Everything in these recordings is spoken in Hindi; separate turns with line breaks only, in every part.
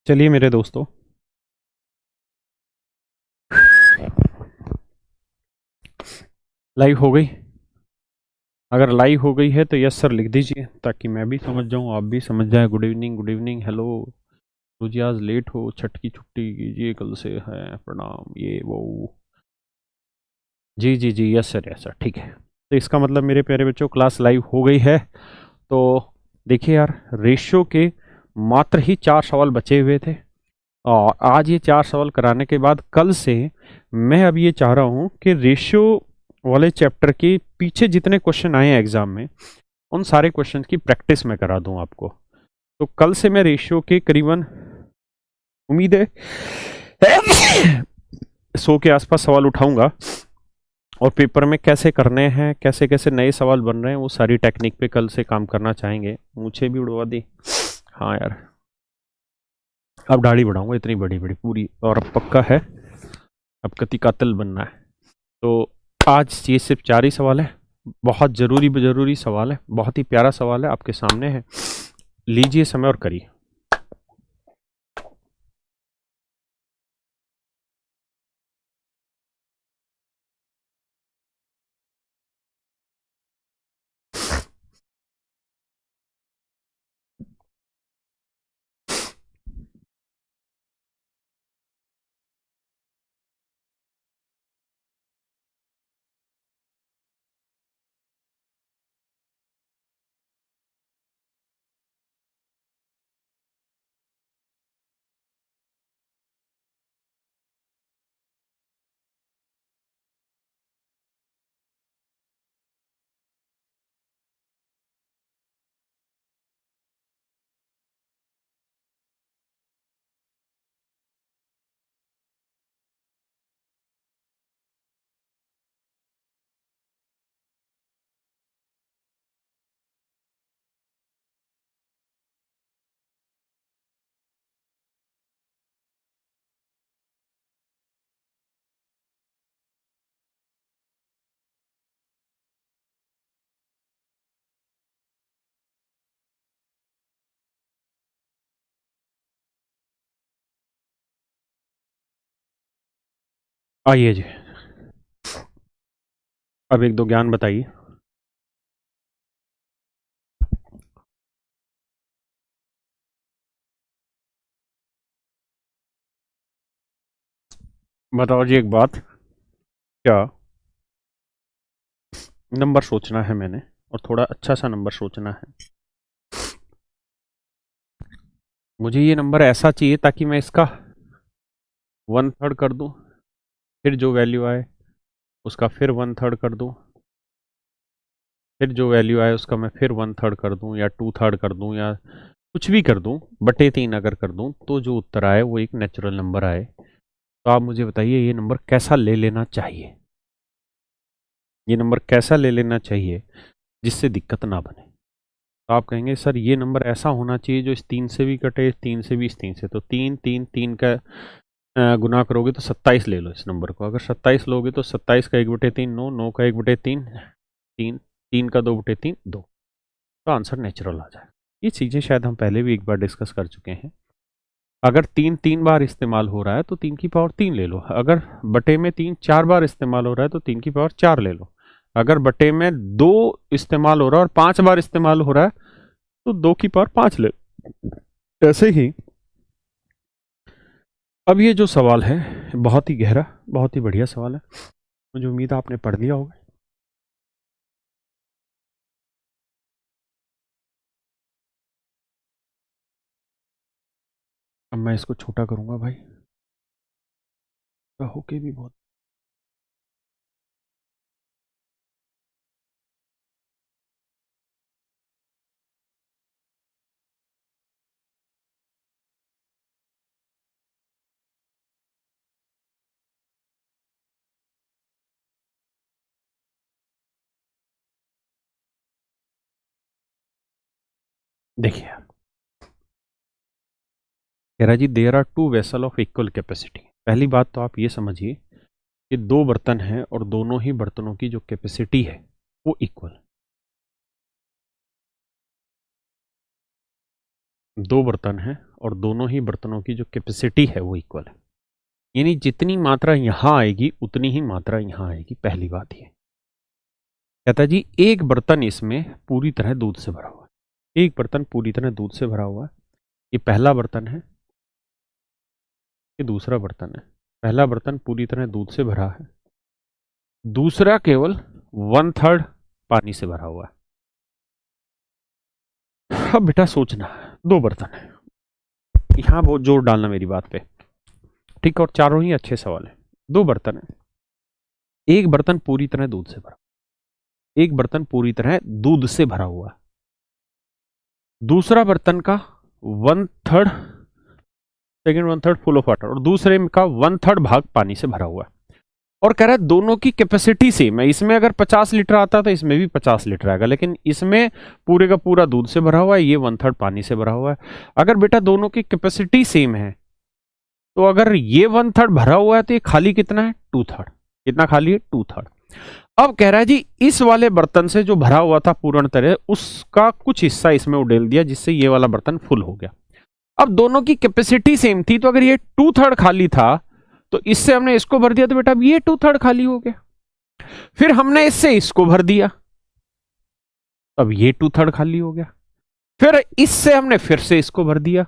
चलिए मेरे दोस्तों, लाइव हो गई। अगर लाइव हो गई है तो यस सर लिख दीजिए ताकि मैं भी समझ जाऊं, आप भी समझ जाएं। Good evening, good evening, hello. रोजी आज लेट हो, छठ की छुट्टी कीजिए, कल से है, प्रणाम, ये वो। जी जी जी, यस सर, यस सर, ठीक है। तो इसका मतलब मेरे प्यारे बच्चों क्लास लाइव हो गई है। तो देखिए यार, रेशियो के मात्र ही 4 सवाल बचे हुए थे और आज ये 4 सवाल कराने के बाद कल से मैं अब ये चाह रहा हूँ कि रेशियो वाले चैप्टर के पीछे जितने क्वेश्चन आए हैं एग्जाम में उन सारे क्वेश्चन की प्रैक्टिस मैं करा दूं आपको। तो कल से मैं रेशियो के करीबन, उम्मीद है 100 के आसपास सवाल उठाऊंगा और पेपर में कैसे करने हैं, कैसे कैसे नए सवाल बन रहे हैं, वो सारी टेक्निक पे कल से काम करना चाहेंगे। मुझे भी उड़वा दी। हाँ यार, अब दाढ़ी बढ़ाऊंगा इतनी बड़ी बड़ी पूरी, और अब पक्का है, अब कति कातिल बनना है। तो आज ये सिर्फ 4 ही सवाल है। बहुत जरूरी जरूरी सवाल है, बहुत ही प्यारा सवाल है, आपके सामने है। लीजिए समय और करिए। आइए जी, अब एक दो ज्ञान बताइए। बताओ जी एक बात, क्या नंबर सोचना है मैंने, और थोड़ा अच्छा सा नंबर सोचना है। मुझे ये नंबर ऐसा चाहिए ताकि मैं इसका 1/3 कर दूं, फिर जो वैल्यू आए उसका फिर 1/3 कर दूं, फिर जो वैल्यू आए उसका मैं फिर 1/3 कर दूं, या 2/3 कर दूं, या कुछ भी कर दूं, बटे 3 अगर कर दूं, तो जो उत्तर आए वो एक नेचुरल नंबर आए। तो आप मुझे बताइए ये नंबर कैसा ले लेना चाहिए, ये नंबर कैसा ले लेना चाहिए जिससे दिक्कत ना बने। तो आप कहेंगे सर ये नंबर ऐसा होना चाहिए जो इस 3 से भी कटे, इस 3 से भी, इस 3 से, तो 3 3 3 का गुना करोगे तो 27 ले लो इस नंबर को। अगर 27 लोगे तो 27 का 1/3 9, 9 का 1/3 3, 3 का 2/3 2, तो आंसर नेचुरल आ जाए। ये चीज़ें शायद हम पहले भी एक बार डिस्कस कर चुके हैं। अगर 3 3 बार इस्तेमाल हो रहा है तो 3 की पावर 3 ले लो। अगर बटे में 3 4 बार इस्तेमाल हो रहा है तो 3 की पावर 4 ले लो। अगर बटे में 2 इस्तेमाल हो रहा है और 5 बार इस्तेमाल हो रहा है तो 2 की पावर 5 ले लो। ऐसे ही अब ये जो सवाल है बहुत ही गहरा, बहुत ही बढ़िया सवाल है। मुझे उम्मीद है आपने पढ़ लिया होगा। अब मैं इसको छोटा करूंगा भाई, होके भी बहुत। देखिए, कह रहा जी there are two vessel of equal capacity. पहली बात तो आप ये समझिए कि दो बर्तन हैं और दोनों ही बर्तनों की जो कैपेसिटी है वो इक्वल। दो बर्तन हैं और दोनों ही बर्तनों की जो कैपेसिटी है वो इक्वल है, यानी जितनी मात्रा यहां आएगी उतनी ही मात्रा यहां आएगी। पहली बात ये कहता है जी एक बर्तन इसमें पूरी तरह दूध से भरा हुआ है, एक बर्तन पूरी तरह दूध से भरा हुआ है। ये पहला बर्तन है, ये दूसरा बर्तन है। पहला बर्तन पूरी तरह दूध से भरा है, दूसरा केवल 1/3 पानी से भरा हुआ है। अब बेटा सोचना, दो बर्तन है, यहां बहुत जोर डालना मेरी बात पे, ठीक है, और चारों ही अच्छे सवाल है। दो बर्तन है, एक बर्तन पूरी तरह दूध से भरा, एक बर्तन पूरी तरह दूध से भरा हुआ, दूसरा बर्तन का 1/3 सेकेंड 1/3 फुल ऑफ वाटर और दूसरे का 1/3 भाग पानी से भरा हुआ है। और कह रहा है दोनों की कैपेसिटी सेम है, इसमें अगर 50 लीटर आता तो इसमें भी 50 लीटर आएगा, लेकिन इसमें पूरे का पूरा दूध से भरा हुआ है, ये 1/3 पानी से भरा हुआ है। अगर बेटा दोनों की कैपेसिटी सेम है तो अगर ये 1/3 भरा हुआ है तो ये खाली कितना है, 2/3। कितना खाली है, 2/3। अब कह रहा है जी इस वाले बर्तन से जो भरा हुआ था पूर्ण तरह, उसका कुछ हिस्सा इसमें उडेल दिया जिससे ये वाला बर्तन फुल हो गया। अब दोनों की कैपेसिटी सेम थी, तो अगर ये 2/3 खाली था तो इससे हमने इसको भर दिया तो बेटा अब ये 2/3 खाली हो गया। फिर हमने इससे इसको भर दिया, अब ये 2/3 खाली हो गया। फिर इससे हमने फिर से इसको भर दिया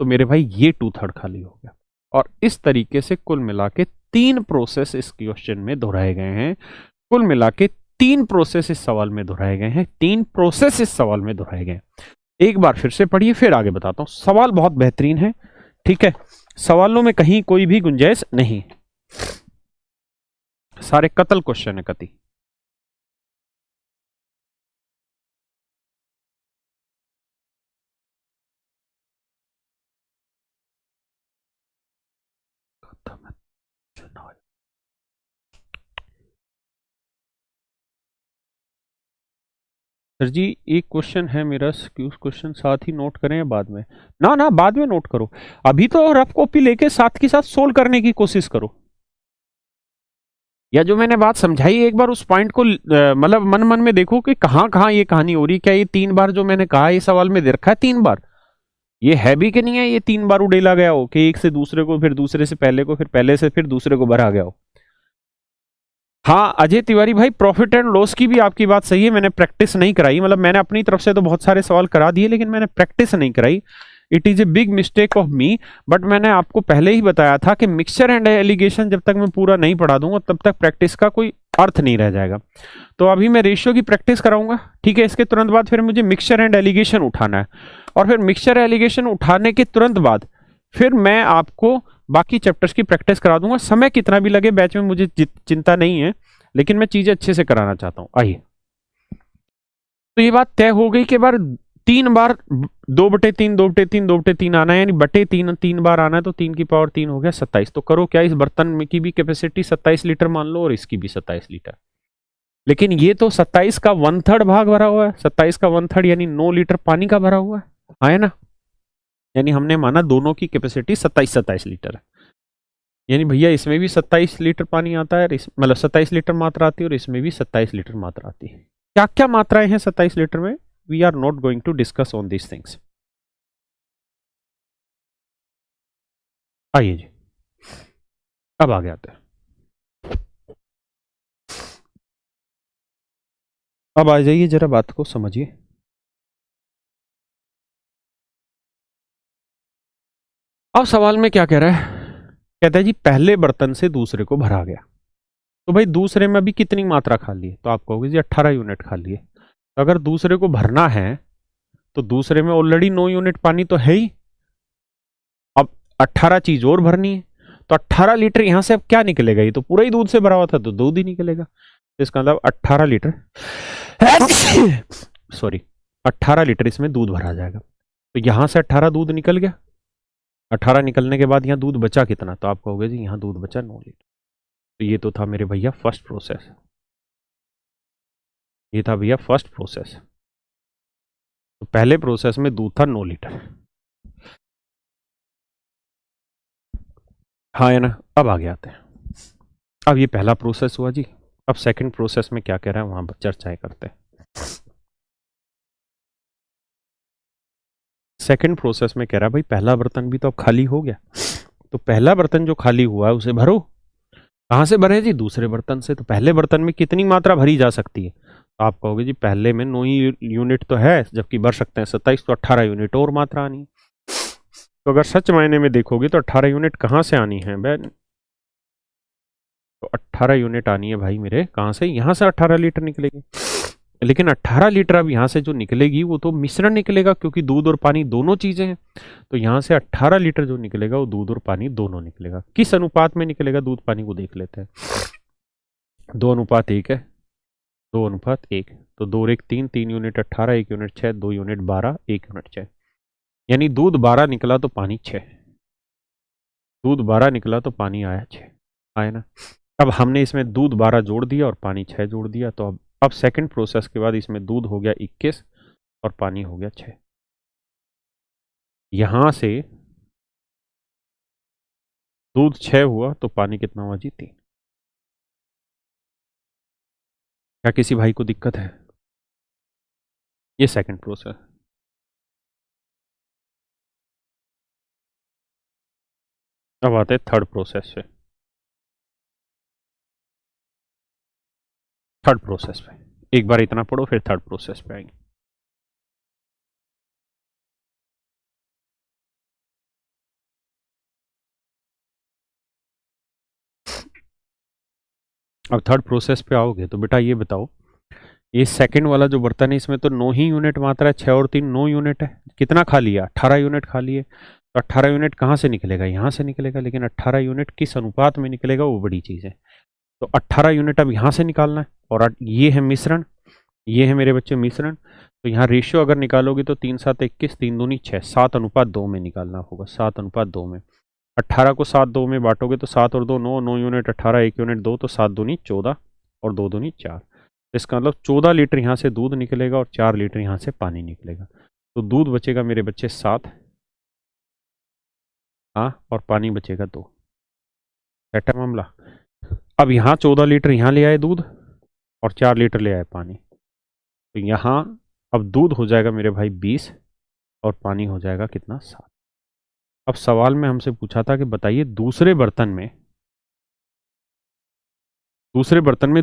तो मेरे भाई ये 2/3 खाली हो गया। और इस तरीके से कुल मिला के 3 प्रोसेस इस क्वेश्चन में दोहराए गए हैं। कुल मिला के 3 प्रोसेस इस सवाल में दोहराए गए हैं, 3 प्रोसेस इस सवाल में दोहराए गए। एक बार फिर से पढ़िए, फिर आगे बताता हूं। सवाल बहुत बेहतरीन है, ठीक है, सवालों में कहीं कोई भी गुंजाइश नहीं, सारे कतल क्वेश्चन है, कति। सर जी एक क्वेश्चन है मेरा, उस क्वेश्चन साथ ही नोट करें या बाद में? ना ना बाद में नोट करो, अभी तो रफ कॉपी लेके साथ के साथ सोल्व करने की कोशिश करो, या जो मैंने बात समझाई एक बार उस पॉइंट को मतलब मन मन में देखो कि कहां कहां ये कहानी हो रही। क्या ये 3 बार जो मैंने कहा ये सवाल में दे रखा है 3 बार, ये है भी कि नहीं है, ये 3 बार उड़ेला गया हो कि एक से दूसरे को, फिर दूसरे से पहले को, फिर पहले से फिर दूसरे को भरा गया हो। हाँ अजय तिवारी भाई, प्रॉफिट एंड लॉस की भी आपकी बात सही है, मैंने प्रैक्टिस नहीं कराई, मतलब मैंने अपनी तरफ से तो बहुत सारे सवाल करा दिए लेकिन मैंने प्रैक्टिस नहीं कराई। It is a big mistake of me, but मैंने आपको पहले ही बताया था कि मिक्सचर एंड एलिगेशन जब तक मैं पूरा नहीं पढ़ा दूंगा तब तक प्रैक्टिस का कोई अर्थ नहीं रह जाएगा। तो अभी मैं रेशियो की प्रैक्टिस कराऊंगा, ठीक है, इसके तुरंत बाद फिर मुझे मिक्सचर एंड एलिगेशन उठाना है, और फिर मिक्सचर एलिगेशन उठाने के तुरंत बाद फिर मैं आपको बाकी चैप्टर्स की प्रैक्टिस करा दूंगा। समय कितना भी लगे बैच में मुझे चिंता नहीं है, लेकिन मैं चीजें अच्छे से कराना चाहता हूं। आइए, तो ये बात तय हो गई कि बार 3 बार 2/3 2/3 2/3 आना है, यानी बटे 3 बार आना है, तो 3 की पावर 3 हो गया 27। तो करो क्या, इस बर्तन में की भी कैपेसिटी 27 लीटर मान लो और इसकी भी 27 लीटर, लेकिन ये तो 27 का 1/3 भाग भरा हुआ है, 27 का 1/3 यानी 9 लीटर पानी का भरा हुआ है ना, यानी हमने माना दोनों की कैपेसिटी 27 लीटर है, यानी भैया इसमें भी 27 लीटर पानी आता है, मतलब 27 लीटर मात्रा आती है और इसमें भी 27 लीटर मात्रा आती है। क्या क्या मात्राएं हैं 27 लीटर में, we are not going to discuss on these things. आइए जी, अब आगे आते हैं, अब आ जाइए जरा बात को समझिए। अब सवाल में क्या कह रहा है, कहता है जी पहले बर्तन से दूसरे को भरा गया, तो भाई दूसरे में अभी कितनी मात्रा खाली है, तो आप कहोगे जी 18 यूनिट खाली है। तो अगर दूसरे को भरना है तो दूसरे में ऑलरेडी 9 यूनिट पानी तो है ही, अब 18 चीज और भरनी है, तो 18 लीटर यहां से अब क्या निकलेगा, ये तो पूरा ही दूध से भरा हुआ था तो दूध ही निकलेगा, तो इसका मतलब 18 लीटर सॉरी 18 लीटर इसमें दूध भरा जाएगा। तो यहां से 18 दूध निकल गया, 18 निकलने के बाद यहाँ दूध बचा कितना, तो आप कहोगे जी यहाँ दूध बचा 9 लीटर। तो ये तो था मेरे भैया फर्स्ट प्रोसेस, ये था भैया फर्स्ट प्रोसेस। तो पहले प्रोसेस में दूध था 9 लीटर, हाँ है ना। अब आगे आते हैं, अब ये पहला प्रोसेस हुआ जी, अब सेकंड प्रोसेस में क्या कह रहा है वहां चर्चाएं करते हैं। सेकंड प्रोसेस में कह रहा भाई पहला बर्तन भी तो अब खाली हो गया, तो पहला बर्तन जो खाली हुआ है उसे भरो। कहाँ से भरे जी? दूसरे बर्तन से। तो पहले बर्तन में कितनी मात्रा भरी जा सकती है? तो आप कहोगे जी पहले में 9 ही यूनिट तो है, जबकि भर सकते हैं 27, तो 18 यूनिट और मात्रा आनी है। तो अगर सच मायने में देखोगे तो 18 यूनिट कहाँ से आनी है बहन? तो 18 यूनिट आनी है भाई मेरे, कहाँ से? यहाँ से 18 लीटर निकलेगी। लेकिन 18 लीटर अब यहाँ से जो निकलेगी वो तो मिश्रण निकलेगा, क्योंकि दूध और पानी दोनों चीजें हैं। तो यहाँ से 18 लीटर जो निकलेगा वो दूध और पानी दोनों निकलेगा। किस अनुपात में निकलेगा दूध पानी को देख लेते हैं। 2:1 है। 2:1। तो 2 और 1 3, 3 यूनिट 18, 1 यूनिट 6, 2 यूनिट 12, 1 यूनिट 6। यानी दूध 12 निकला तो पानी 6। दूध 12 निकला तो पानी आया 6। आया ना? अब हमने इसमें दूध 12 जोड़ दिया और पानी 6 जोड़ दिया, तो अब सेकंड प्रोसेस के बाद इसमें दूध हो गया 21 और पानी हो गया 6। यहां से दूध 6 हुआ तो पानी कितना हुआ जी? 3। क्या किसी भाई को दिक्कत है? ये सेकंड प्रोसेस। अब आते हैं थर्ड प्रोसेस पे। थर्ड प्रोसेस पे एक बार इतना पढ़ो, फिर थर्ड प्रोसेस पे आएंगे। अब थर्ड प्रोसेस पे आओगे तो बेटा ये बताओ, ये सेकंड वाला जो बर्तन है इसमें तो 9 ही यूनिट मात्रा है, 6 और 3 9 यूनिट है। कितना खा लिया? 18 यूनिट खा लिए। तो 18 यूनिट कहाँ से निकलेगा? यहाँ से निकलेगा। लेकिन 18 यूनिट किस अनुपात में निकलेगा वो बड़ी चीज़ है। तो 18 यूनिट अब यहाँ से निकालना है, और ये है मिश्रण, ये है मेरे बच्चे मिश्रण। तो यहाँ रेशियो अगर निकालोगे तो 3 7 21, 3 दूनी 6, 7:2 में निकालना होगा। 7:2 में 18 को 7 2 में बांटोगे तो 7 और 2 9, 9 यूनिट 18, 1 यूनिट 2, तो 7 दूनी 14 और 2 दूनी 4। इसका मतलब 14 लीटर यहाँ से दूध निकलेगा और 4 लीटर यहाँ से पानी निकलेगा। तो दूध बचेगा मेरे बच्चे 7, हाँ, और पानी बचेगा 2। ऐसा मामला। अब यहाँ 14 लीटर यहाँ ले आए दूध और 4 लीटर ले आए पानी। तो यहाँ अब दूध हो जाएगा मेरे भाई 20 और पानी हो जाएगा कितना? 7। अब सवाल में हमसे पूछा था कि बताइए दूसरे बर्तन में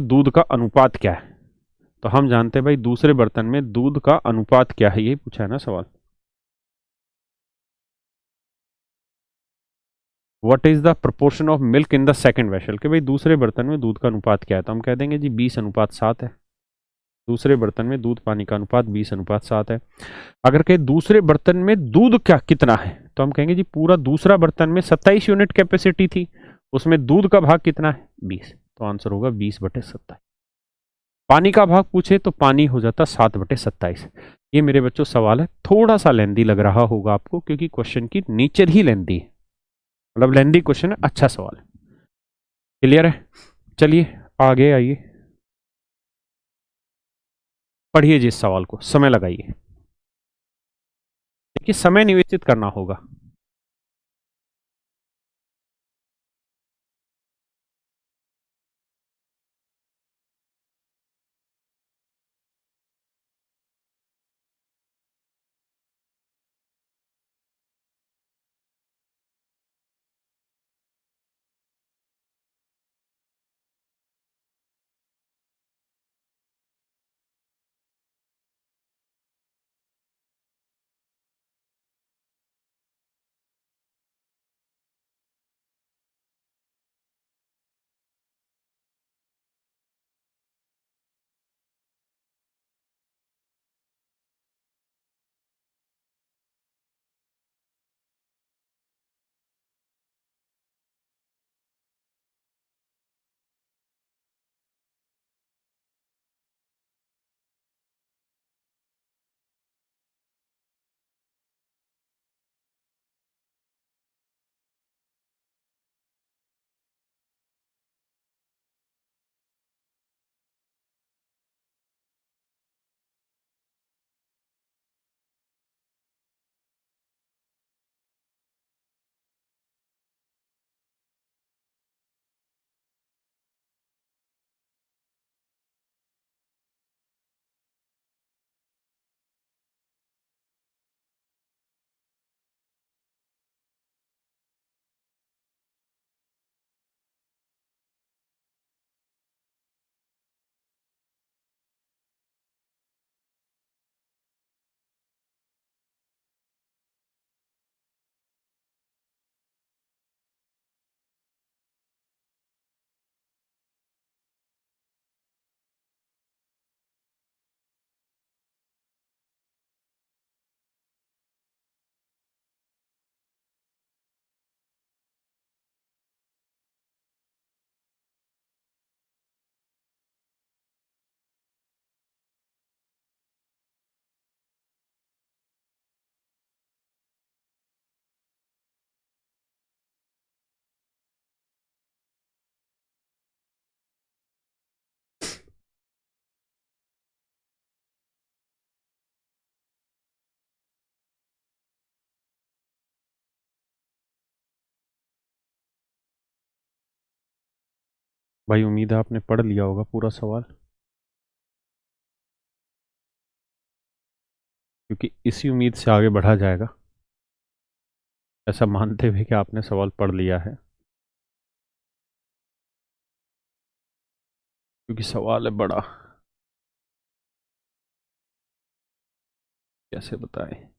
दूध का अनुपात क्या है। तो हम जानते हैं भाई दूसरे बर्तन में दूध का अनुपात क्या है, ये पूछा है ना सवाल। What is the proportion of milk in the second vessel, कि भाई दूसरे बर्तन में दूध का अनुपात क्या है। तो हम कह देंगे जी 20:7 है। दूसरे बर्तन में दूध पानी का अनुपात 20:7 है। अगर कहे दूसरे बर्तन में दूध क्या कितना है, तो हम कहेंगे जी पूरा दूसरा बर्तन में 27 यूनिट कैपेसिटी थी, उसमें दूध का भाग कितना है? 20। तो आंसर होगा 20/27। पानी का भाग पूछे तो पानी हो जाता 7/27। ये मेरे बच्चों सवाल है, थोड़ा सा लेंदी लग रहा होगा आपको, क्योंकि क्वेश्चन की नेचर ही लेंदी है। मतलब लेंदी क्वेश्चन है, अच्छा सवाल है। क्लियर है? चलिए आगे आइए, पढ़िए जी इस सवाल को, समय लगाइए। देखिए समय निवेशित करना होगा। भाई उम्मीद है आपने पढ़ लिया होगा पूरा सवाल, क्योंकि इसी उम्मीद से आगे बढ़ा जाएगा, ऐसा मानते हुए कि आपने सवाल पढ़ लिया है, क्योंकि सवाल है बड़ा, कैसे बताएं।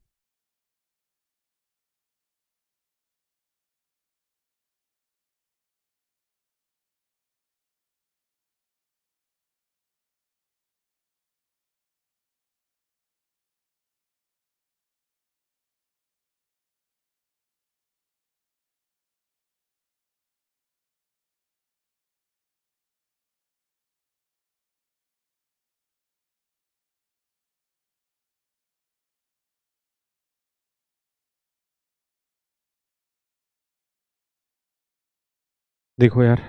देखो यार,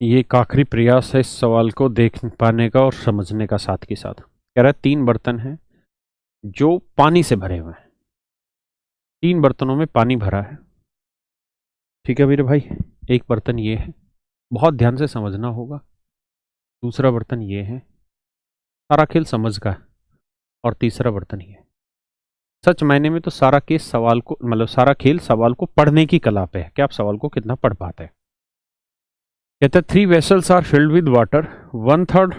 ये एक आखिरी प्रयास है इस सवाल को देख पाने का और समझने का। साथ के साथ कह रहा है 3 बर्तन हैं जो पानी से भरे हुए हैं, 3 बर्तनों में पानी भरा है, ठीक है मेरे भाई। एक बर्तन ये है, बहुत ध्यान से समझना होगा। दूसरा बर्तन ये है, सारा खेल समझ का है। और तीसरा बर्तन ये है। सच मायने में तो सारा केस सवाल को, मतलब सारा खेल सवाल को पढ़ने की कला पे है कि आप सवाल को कितना पढ़ पाते हैं। कहते हैं 3 vessels are filled with water, 1/3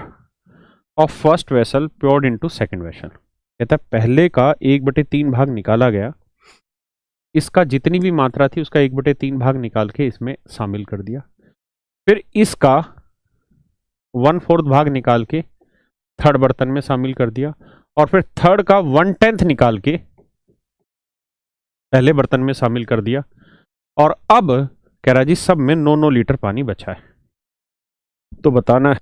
of first vessel poured into second vessel. कहता है पहले का 1/3 भाग निकाला गया, इसका जितनी भी मात्रा थी उसका 1/3 भाग निकाल के इसमें शामिल कर दिया, फिर इसका 1/4 भाग निकाल के थर्ड बर्तन में शामिल कर दिया, और फिर थर्ड का 1/10 निकाल के पहले बर्तन में शामिल कर दिया। और अब कह रहा जी सब में 9-9 लीटर पानी बचा है, तो बताना है।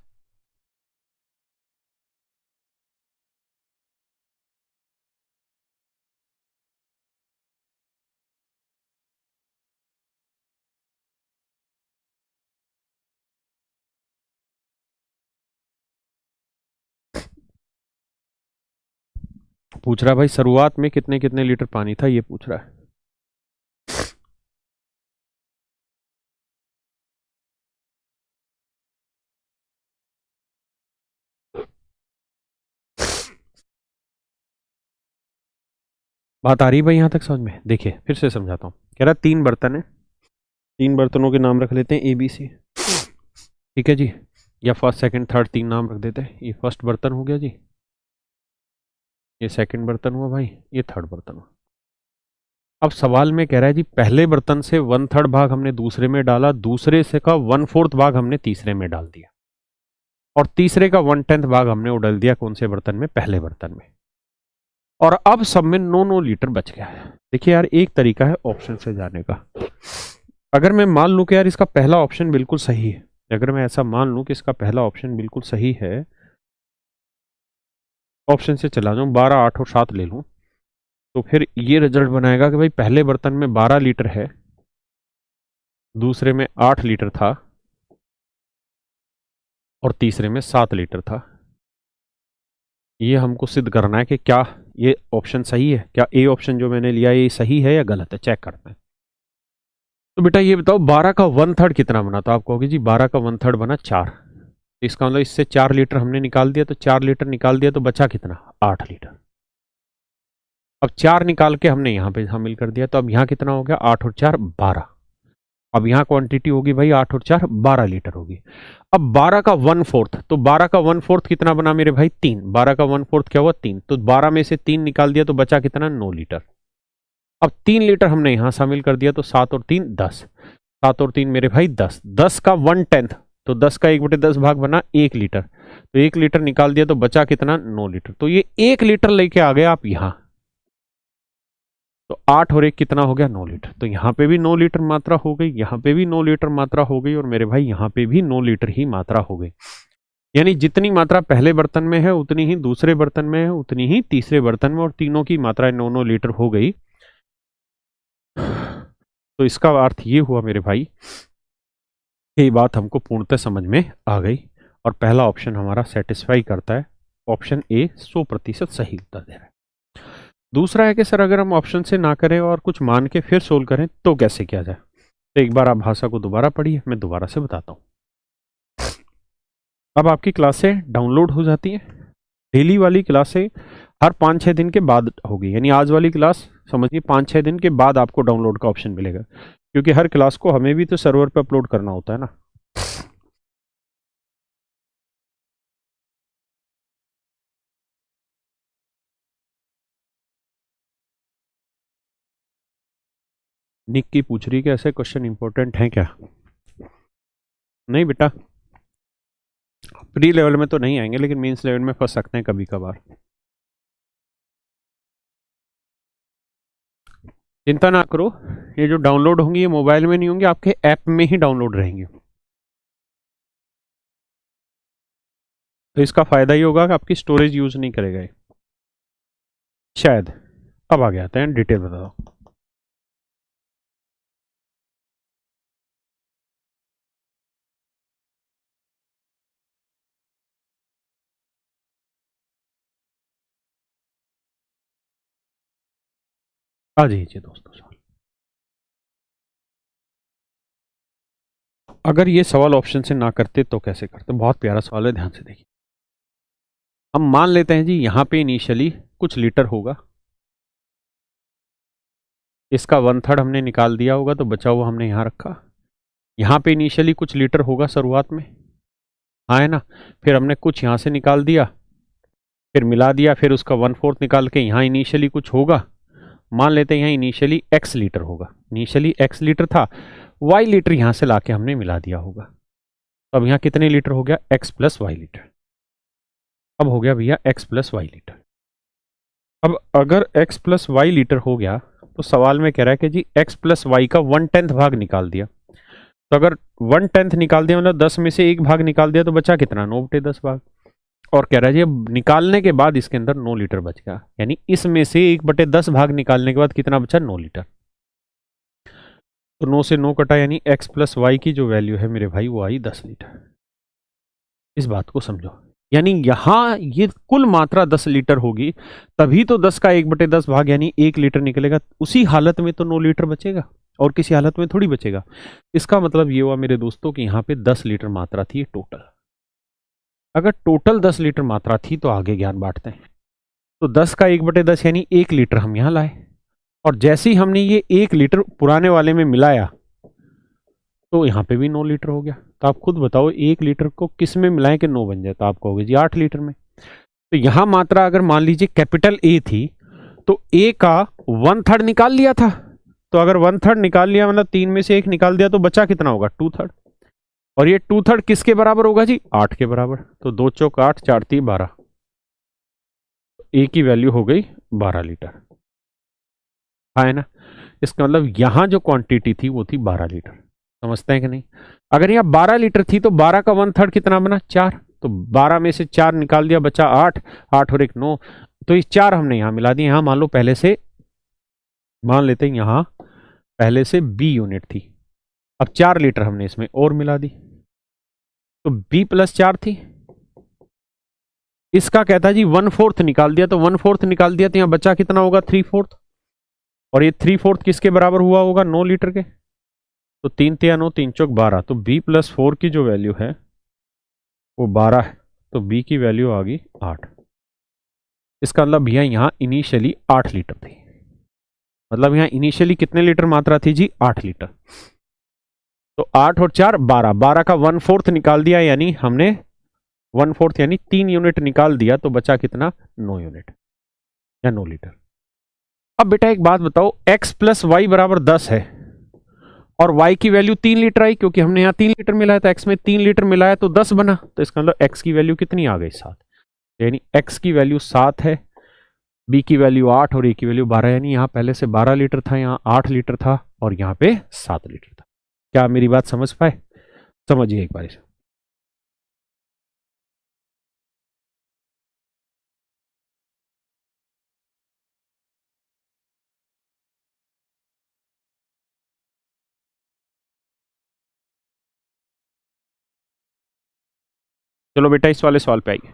पूछ रहा है भाई शुरुआत में कितने कितने लीटर पानी था, ये पूछ रहा है। बात आ रही है भाई यहां तक समझ में? देखिए फिर से समझाता हूँ। कह रहा 3 बर्तन है, 3 बर्तनों के नाम रख लेते हैं ABC, ठीक है जी, या फर्स्ट सेकंड थर्ड 3 नाम रख देते हैं। ये फर्स्ट बर्तन हो गया जी, ये सेकंड बर्तन हुआ भाई, ये थर्ड बर्तन हुआ। अब सवाल में कह रहा है जी पहले बर्तन से 1/3 भाग हमने दूसरे में डाला, दूसरे से का 1/4 भाग हमने तीसरे में डाल दिया, और तीसरे का 1/10 भाग हमने उड़ल दिया कौन से बर्तन में? पहले बर्तन में। और अब सब में 9-9 लीटर बच गया है। देखिए यार एक तरीका है ऑप्शन से जाने का। अगर मैं मान लूं कि यार इसका पहला ऑप्शन बिल्कुल सही है, अगर मैं ऐसा मान लूं कि इसका पहला ऑप्शन बिल्कुल सही है, ऑप्शन से चला जाऊं 12, 8 और 7 ले लूं, तो फिर ये रिजल्ट बनाएगा कि भाई पहले बर्तन में 12 लीटर है, दूसरे में 8 लीटर था, और तीसरे में 7 लीटर था। ये हमको सिद्ध करना है कि क्या ये ऑप्शन सही है, क्या ए ऑप्शन जो मैंने लिया ये सही है या गलत है, चेक करते हैं। तो बेटा ये बताओ 12 का 1/3 कितना बना? तो आप कहोगे जी 12 का 1/3 बना 4, इसका मतलब इससे 4 लीटर हमने निकाल दिया, तो 4 लीटर निकाल दिया तो बचा कितना? 8 लीटर। अब 4 निकाल के हमने यहाँ पे शामिल कर दिया, तो अब यहाँ कितना हो गया? 8 और 4 12। अब यहाँ क्वांटिटी होगी भाई 8 और 4 12 लीटर होगी। अब 12 का 1/4, तो 12 का 1/4 कितना बना मेरे भाई? 3। 12 का 1/4 क्या हुआ? 3। तो 12 में से 3 निकाल दिया तो बचा कितना? 9 लीटर। अब 3 लीटर हमने यहाँ शामिल कर दिया, तो 7 और 3 10, 7 और 3 मेरे भाई 10, 10 का 1/10, तो 10 का 1/10 भाग बना 1 लीटर, तो 1 लीटर निकाल दिया तो बचा कितना? 9 लीटर। तो ये 1 लीटर लेके आ गए आप यहाँ, तो 8 और 1 कितना हो गया? 9 लीटर। तो यहाँ पे भी 9 लीटर मात्रा हो गई, यहाँ पे भी 9 लीटर मात्रा हो गई, और मेरे भाई यहाँ पे भी 9 लीटर ही मात्रा हो गई। यानी जितनी मात्रा पहले बर्तन में है उतनी ही दूसरे बर्तन में है, उतनी ही तीसरे बर्तन में, और तीनों की मात्रा 9-9 लीटर हो गई। तो इसका अर्थ ये हुआ मेरे भाई कि ये बात हमको पूर्णतः समझ में आ गई, और पहला ऑप्शन हमारा सेटिस्फाई करता है। ऑप्शन ए 100% सही उत्तर दे रहा है। दूसरा है कि सर अगर हम ऑप्शन से ना करें और कुछ मान के फिर सोल्व करें तो कैसे किया जाए। तो एक बार आप भाषा को दोबारा पढ़िए, मैं दोबारा से बताता हूँ। अब आपकी क्लासें डाउनलोड हो जाती हैं। डेली वाली क्लासें हर 5-6 दिन के बाद होगी, यानी आज वाली क्लास समझिए 5-6 दिन के बाद आपको डाउनलोड का ऑप्शन मिलेगा, क्योंकि हर क्लास को हमें भी तो सर्वर पे अपलोड करना होता है ना। निक की पूछ रही कि ऐसे क्वेश्चन इंपॉर्टेंट हैं क्या। नहीं बेटा, प्री लेवल में तो नहीं आएंगे, लेकिन मेंस लेवल में फंस सकते हैं कभी कभार। चिंता ना करो, ये जो डाउनलोड होंगी ये मोबाइल में नहीं होंगी, आपके ऐप में ही डाउनलोड रहेंगे। तो इसका फायदा ये होगा कि आपकी स्टोरेज यूज नहीं करेगा ये, शायद। अब आगे आते हैं, डिटेल बता दो। आ जाइए दोस्तों सवाल। अगर ये सवाल ऑप्शन से ना करते तो कैसे करते। बहुत प्यारा सवाल है, ध्यान से देखिए। हम मान लेते हैं जी यहाँ पे इनिशियली कुछ लीटर होगा, इसका 1/3 हमने निकाल दिया होगा तो बचा हुआ हमने यहाँ रखा। यहाँ पे इनिशियली कुछ लीटर होगा शुरुआत में, हाँ है ना। फिर हमने कुछ यहाँ से निकाल दिया, फिर मिला दिया, फिर उसका 1/4 निकाल के यहाँ इनिशियली कुछ होगा। मान लेते हैं यहाँ इनिशियली x लीटर होगा, इनिशियली x लीटर था, y लीटर यहाँ से लाके हमने मिला दिया होगा। तो अब यहाँ कितने लीटर हो गया, x प्लस वाई लीटर। अब हो गया भैया x प्लस वाई लीटर। अब अगर x प्लस वाई लीटर हो गया तो सवाल में कह रहा है कि जी x प्लस वाई का 1/10 भाग निकाल दिया। तो अगर 1/10 निकाल दिया मतलब 10 में से एक भाग निकाल दिया तो बचा कितना, 9/10 भाग। और कह रहा है जी अब निकालने के बाद इसके अंदर 9 लीटर बच गया, यानी इसमें से 1/10 भाग निकालने के बाद कितना बचा, 9 लीटर। तो 9 से 9 कटा, यानी x प्लस वाई की जो वैल्यू है मेरे भाई वो आई 10 लीटर। इस बात को समझो, यानी यहां ये कुल मात्रा 10 लीटर होगी, तभी तो 10 का 1/10 भाग यानी 1 लीटर निकलेगा। उसी हालत में तो 9 लीटर बचेगा, और किसी हालत में थोड़ी बचेगा। इसका मतलब ये हुआ मेरे दोस्तों कि यहाँ पे 10 लीटर मात्रा थी टोटल। अगर टोटल 10 लीटर मात्रा थी तो आगे ज्ञान बांटते हैं। तो 10 का 1/10 यानी 1 लीटर हम यहाँ लाए, और जैसे ही हमने ये 1 लीटर पुराने वाले में मिलाया तो यहाँ पे भी 9 लीटर हो गया। तो आप खुद बताओ 1 लीटर को किस में मिलाएं कि 9 बन जाए, तो आप कहोगे जी 8 लीटर में। तो यहाँ मात्रा अगर मान लीजिए कैपिटल ए थी तो ए का 1/3 निकाल लिया था। तो अगर 1/3 निकाल लिया मतलब 3 में से 1 निकाल दिया तो बचा कितना होगा, 2/3। और ये 2/3 किसके बराबर होगा जी, 8 के बराबर। तो 2 चौक 8, 4 3 12, ए की वैल्यू हो गई 12 लीटर। हाँ है ना। इसका मतलब यहां जो क्वांटिटी थी वो थी 12 लीटर। समझते हैं कि नहीं। अगर यहाँ 12 लीटर थी तो 12 का 1/3 कितना बना, 4। तो 12 में से 4 निकाल दिया, बचा 8, 8 और 1 9। तो ये 4 हमने यहाँ मिला दिए। यहाँ मान लो पहले से, मान लेते हैं यहाँ पहले से बी यूनिट थी, अब 4 लीटर हमने इसमें और मिला दी, तो बी प्लस 4 थी। इसका कहता जी 1/4 निकाल दिया, तो 1/4 निकाल दिया तो यहाँ बचा कितना होगा, 3/4। और ये 3/4 किसके बराबर हुआ होगा, 9 लीटर के। तो 3 3 9, 3 चौक 12, तो b प्लस 4 की जो वैल्यू है वो 12 है। तो b की वैल्यू आ गई 8। इसका मतलब भैया यहाँ इनिशियली 8 लीटर थी। मतलब यहाँ इनिशियली कितने लीटर मात्रा थी जी, 8 लीटर। तो 8 और 4 12, 12 का 1/4 निकाल दिया, यानी हमने 1/4 यानी 3 यूनिट निकाल दिया, तो बचा कितना, 9 यूनिट या 9 लीटर। अब बेटा एक बात बताओ, x प्लस वाई बराबर 10 है और y की वैल्यू 3 लीटर आई, क्योंकि हमने यहाँ 3 लीटर मिलाया था, x में 3 लीटर मिलाया तो 10 बना। तो इसका मतलब x की वैल्यू कितनी आ गई, 7। यानी x की वैल्यू 7 है, b की वैल्यू 8 और a की वैल्यू 12। यानी यहाँ पहले से 12 लीटर था, यहाँ 8 लीटर था और यहाँ पे 7 लीटर था। क्या मेरी बात समझ पाए, समझिए एक बार इसे। चलो बेटा इस वाले सवाल पे आइए।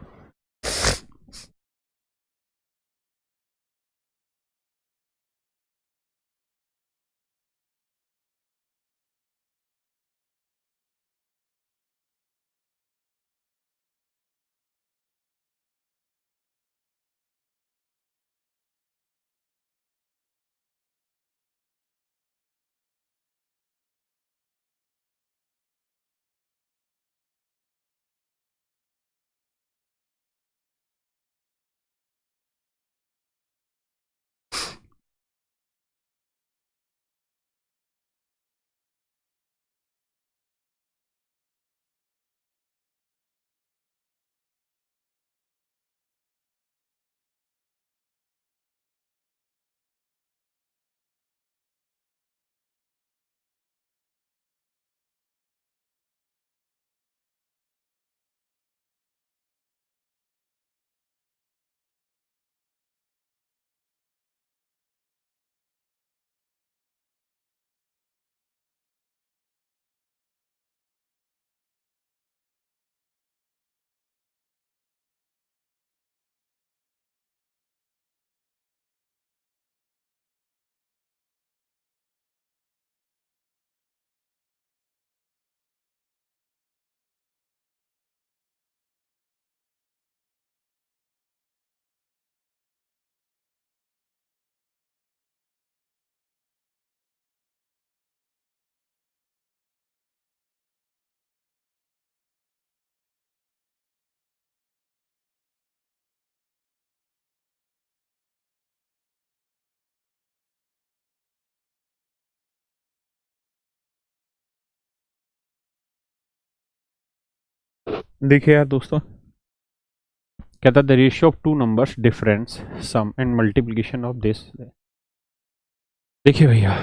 देखिए यार दोस्तों, कहता the ratio of two numbers difference sum and multiplication of this. देखिए भैया,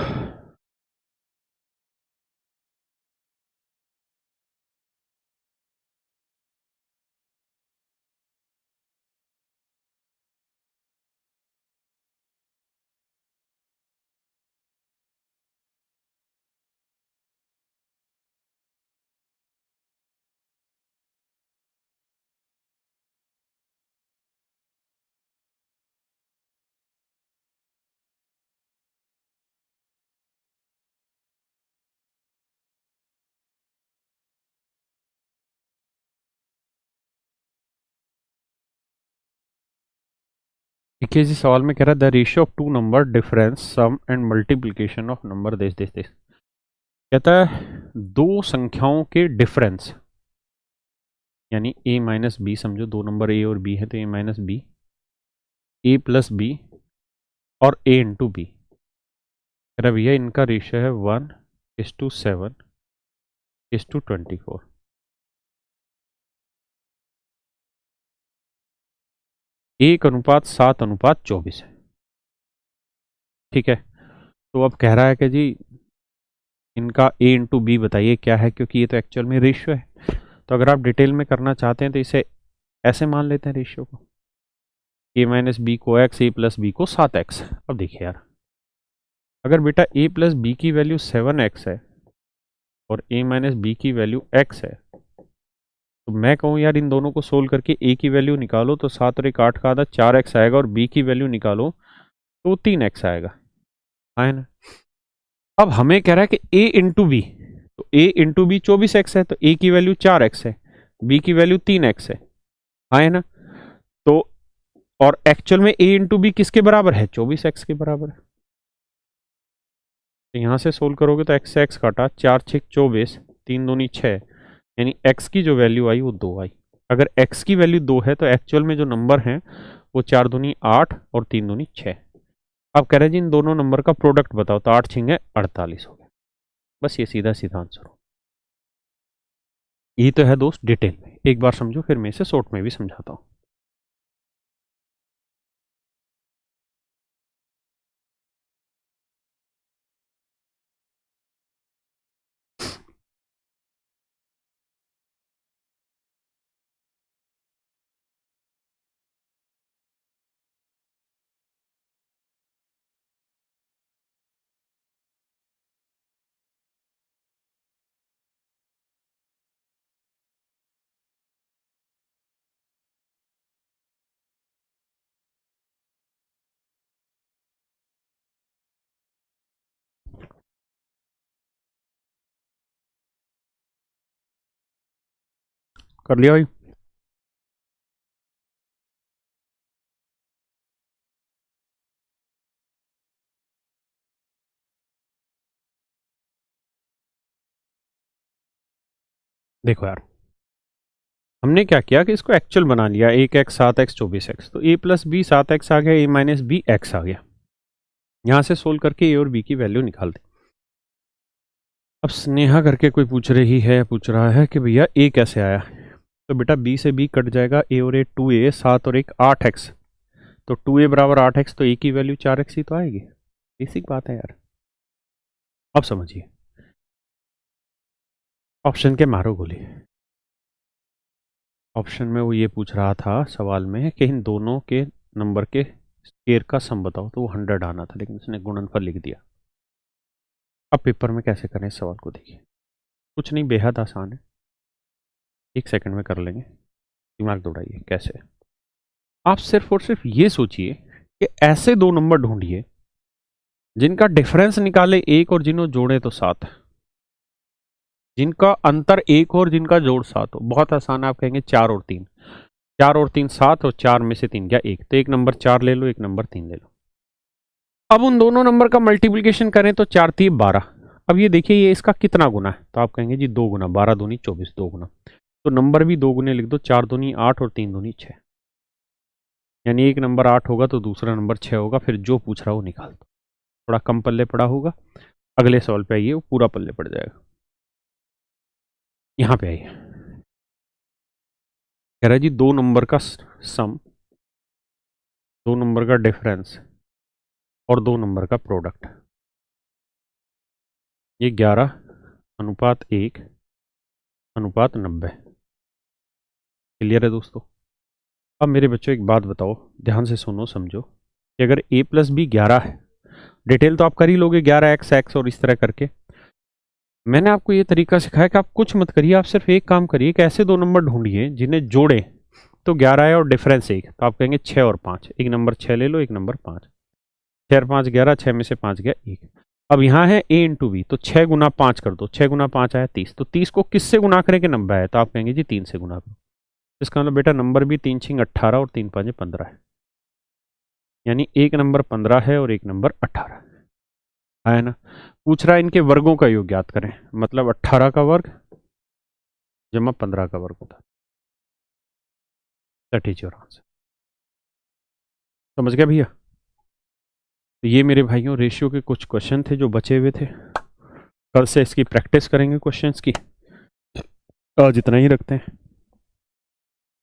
देखिए इसी सवाल में कह रहा है the ratio of two number difference sum and multiplication of number this this this. कहता है दो संख्याओं के डिफरेंस, यानी a माइनस बी, समझो दो नंबर a और b है तो a minus b, a plus b और a इंटू बी। कह रहा है भैया इनका रेशियो है 1:7:24। एक अनुपात 7:24 है। ठीक है, तो अब कह रहा है कि जी इनका a इंटू बी बताइए क्या है, क्योंकि ये तो एक्चुअल में रेशियो है। तो अगर आप डिटेल में करना चाहते हैं तो इसे ऐसे मान लेते हैं रेशियो को, a माइनस बी को x, a प्लस बी को 7x। अब देखिए यार, अगर बेटा a प्लस बी की वैल्यू 7x है और a माइनस बी की वैल्यू x है, तो मैं कहूँ यार इन दोनों को सोल्व करके a की वैल्यू निकालो तो 7 और 1 8 का आधा 4x आएगा, और b की वैल्यू निकालो तो 3x आएगा, है ना। अब हमें कह रहा है कि a इंटू बी, तो a इंटू बी 24x है, तो a की वैल्यू 4x है, b की वैल्यू 3x है ना। तो और एक्चुअल में a इंटू बी किसके बराबर है, 24x के बराबर है। तो यहां से सोल्व करोगे तो x से x काटा, 4 6 24, 3 दूनी 6, यानी x की जो वैल्यू आई वो 2 आई। अगर x की वैल्यू 2 है तो एक्चुअल में जो नंबर है वो 4 दूनी 8 और 3 दूनी 6। अब कह रहे जी इन दोनों नंबर का प्रोडक्ट बताओ, तो 8 छिंगे 48 हो गया। बस ये सीधा सीधा आंसर हो। ये तो है दोस्त डिटेल में, एक बार समझो फिर मैं इसे शॉर्ट में भी समझाता हूं। कर लिया भाई। देखो यार, हमने क्या किया कि इसको एक्चुअल बना लिया, 1x 7x 24x, तो a प्लस बी 7x आ गया, a माइनस बी x आ गया। यहां से सोल्व करके a और b की वैल्यू निकाल दी। अब स्नेहा करके कोई पूछ रहा है कि भैया a कैसे आया। तो बेटा b से b कट जाएगा, a और a 2a, 7 और 1 8x, तो 2a बराबर 8x, तो a की वैल्यू 4x ही तो आएगी। बेसिक बात है यार। अब समझिए, ऑप्शन के मारो गोली। ऑप्शन में वो ये पूछ रहा था सवाल में कि इन दोनों के नंबर के स्केयर का सम बताओ, तो वो 100 आना था, लेकिन उसने गुणनफल लिख दिया। अब पेपर में कैसे करें इस सवाल को, देखिए कुछ नहीं, बेहद आसान है, 1 सेकंड में कर लेंगे। दिमाग दौड़ाइए कैसे। आप सिर्फ और सिर्फ ये सोचिए कि ऐसे दो नंबर ढूंढिए जिनका डिफरेंस निकाले 1 और जिन्हों जोड़े तो 7, जिनका अंतर 1 और जिनका जोड़ 7 हो। बहुत आसान है, आप कहेंगे 4 और 3, 4 और 3 7, और 4 में से 3 क्या 1, तो एक नंबर 4 ले लो, एक नंबर 3 ले लो। अब उन दोनों नंबर का मल्टीप्लिकेशन करें तो 4 3 12। अब ये देखिए ये इसका कितना गुना है, तो आप कहेंगे जी 2 गुना, 12 दूनी 24, 2 गुना। तो नंबर भी 2 गुने लिख दो, 4 दूनी 8 और 3 दूनी 6, यानी एक नंबर 8 होगा तो दूसरा नंबर 6 होगा। फिर जो पूछ रहा हो निकाल दो। थोड़ा कम पल्ले पड़ा होगा, अगले सवाल पे आइए वो पूरा पल्ले पड़ जाएगा। यहाँ पे आइए, कह रहा है जी दो नंबर का सम, दो नंबर का डिफरेंस और दो नंबर का प्रोडक्ट, ये 11:1:90। क्लियर है दोस्तों? अब मेरे बच्चों एक बात बताओ, ध्यान से सुनो समझो, कि अगर a प्लस बी 11 है, डिटेल तो आप कर ही लोगे 11x x और इस तरह करके। मैंने आपको ये तरीका सिखाया कि आप कुछ मत करिए, आप सिर्फ एक काम करिए कि ऐसे दो नंबर ढूंढिए जिन्हें जोड़े तो 11 है और डिफरेंस 1, तो आप कहेंगे 6 और 5, एक नंबर 6 ले लो, एक नंबर 5, 6 और 5 11, 6 में से 5 गया 1। अब यहाँ है a इंटू बी, तो 6 गुना 5 कर दो, 6 गुना 5 आया 30, तो 30 को किससे गुना करें कि 90 है, तो आप कहेंगे जी 3 से गुना करो। इसका मतलब बेटा नंबर भी 3 6 18 और 3 5 15 है, यानी एक नंबर 15 है और एक नंबर 18 है ना। पूछ रहा है इनके वर्गों का योग ज्ञात करें, मतलब 18 का वर्ग जमा 15 का वर्ग होता है। That is your answer. समझ गया भैया? तो ये मेरे भाइयों रेशियो के कुछ क्वेश्चन थे जो बचे हुए थे, कल से इसकी प्रैक्टिस करेंगे क्वेश्चंस की। आज इतना ही रखते हैं।